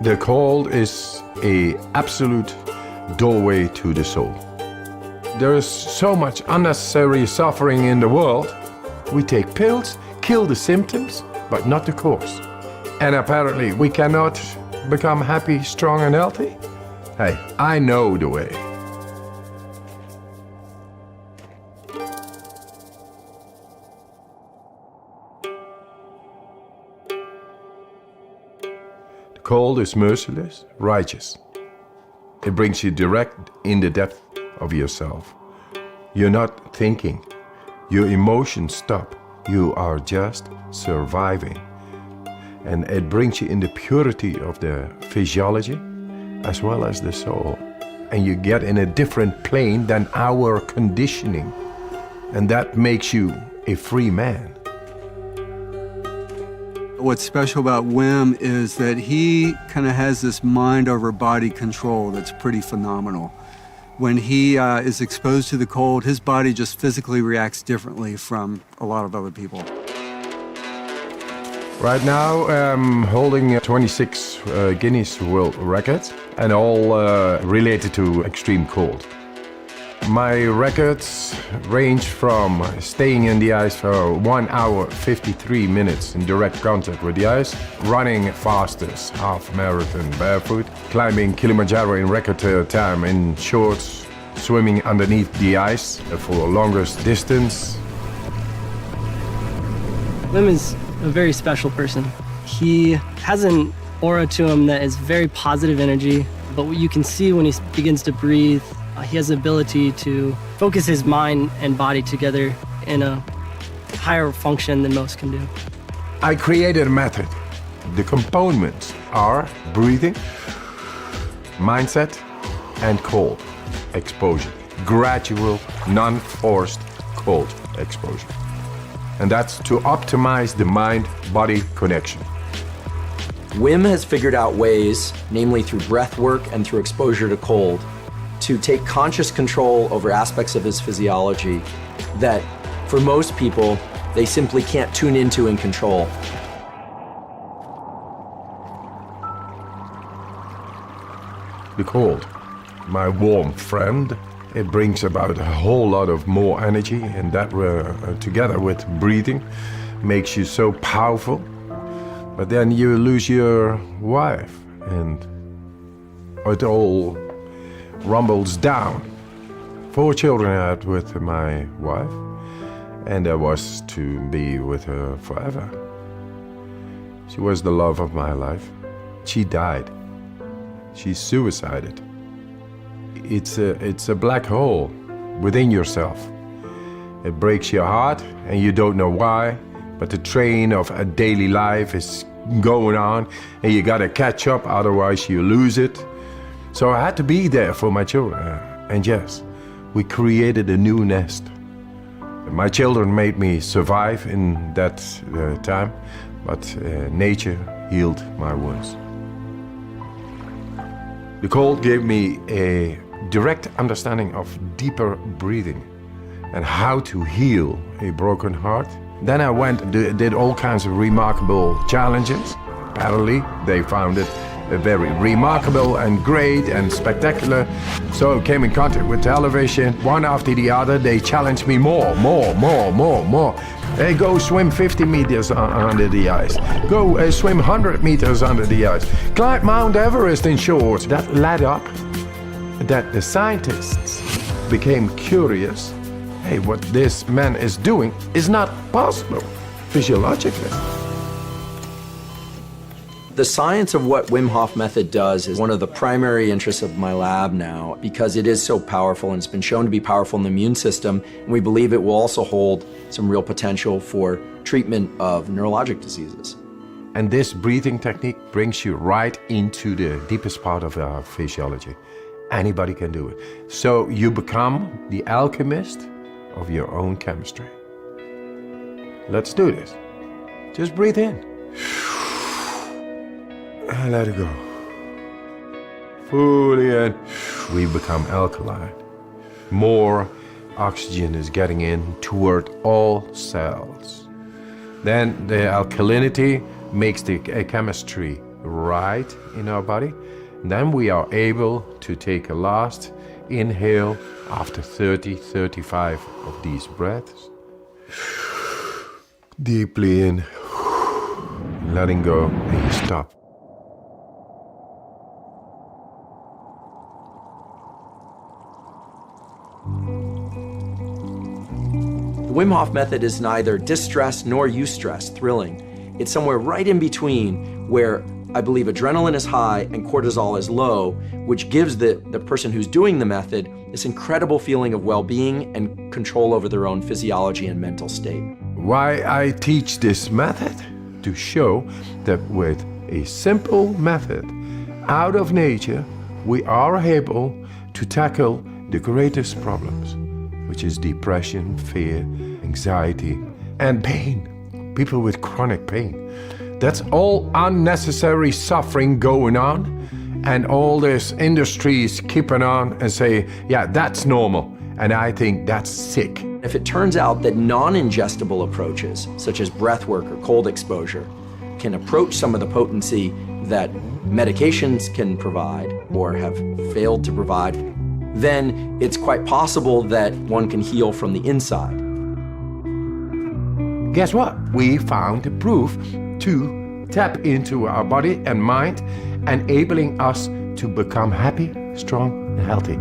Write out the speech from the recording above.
The cold is an absolute doorway to the soul. There is so much unnecessary suffering in the world. We take pills, kill the symptoms, but not the cause. And apparently we cannot become happy, strong and healthy? Hey, I know the way. The cold is merciless, righteous. It brings you direct in the depth of yourself. You're not thinking. Your emotions stop. You are just surviving. And it brings you in the purity of the physiology as well as the soul. And you get in a different plane than our conditioning. And that makes you a free man. What's special about Wim is that he kind of has this mind over body control that's pretty phenomenal. When he is exposed to the cold, his body just physically reacts differently from a lot of other people. Right now, I'm holding 26 Guinness World Records, and all related to extreme cold. My records range from staying in the ice for 1 hour 53 minutes in direct contact with the ice, running fastest half marathon barefoot, climbing Kilimanjaro in record time in shorts, swimming underneath the ice for the longest distance. Wim is a very special person. He has an aura to him that is very positive energy, but what you can see when he begins to breathe, he has the ability to focus his mind and body together in a higher function than most can do. I created a method. The components are breathing, mindset, and cold exposure. Gradual, non-forced cold exposure. And that's to optimize the mind-body connection. Wim has figured out ways, namely through breath work and through exposure to cold, to take conscious control over aspects of his physiology that, for most people, they simply can't tune into and control. The cold, my warm friend, it brings about a whole lot of more energy, and that together with breathing makes you so powerful. But then you lose your wife and it all rumbles down. 4 children I had with my wife, and I was to be with her forever. She was the love of my life. She died. She suicided. It's a black hole within yourself. It breaks your heart and you don't know why, but the train of a daily life is going on and you gotta catch up, otherwise you lose it. So I had to be there for my children. And yes, we created a new nest. My children made me survive in that time, but nature healed my wounds. The cold gave me a direct understanding of deeper breathing and how to heal a broken heart. Then I went and did all kinds of remarkable challenges. Apparently, they found it very remarkable and great and spectacular. So I came in contact with television. One after the other, they challenged me more. Hey, go swim 50 meters under the ice. Go swim 100 meters under the ice. Climb Mount Everest in shorts. That led up that the scientists became curious. Hey, what this man is doing is not possible physiologically. The science of what Wim Hof method does is one of the primary interests of my lab now, because it is so powerful and it's been shown to be powerful in the immune system, and we believe it will also hold some real potential for treatment of neurologic diseases. And this breathing technique brings you right into the deepest part of our physiology. Anybody can do it. So you become the alchemist of your own chemistry. Let's do this. Just breathe in. And let it go. Fully in. We become alkaline. More oxygen is getting in toward all cells. Then the alkalinity makes the chemistry right in our body. Then we are able to take a last inhale after 30, 35 of these breaths. Deeply in, letting go, and you stop. The Wim Hof method is neither distress nor eustress, thrilling. It's somewhere right in between where I believe adrenaline is high and cortisol is low, which gives the person who's doing the method this incredible feeling of well-being and control over their own physiology and mental state. Why I teach this method? To show that with a simple method out of nature, we are able to tackle the greatest problems, which is depression, fear, anxiety, and pain. People with chronic pain. That's all unnecessary suffering going on, and all this industries keeping on and say, yeah, that's normal, and I think that's sick. If it turns out that non-ingestible approaches, such as breath work or cold exposure, can approach some of the potency that medications can provide or have failed to provide, then it's quite possible that one can heal from the inside. Guess what? We found the proof to tap into our body and mind, enabling us to become happy, strong, and healthy.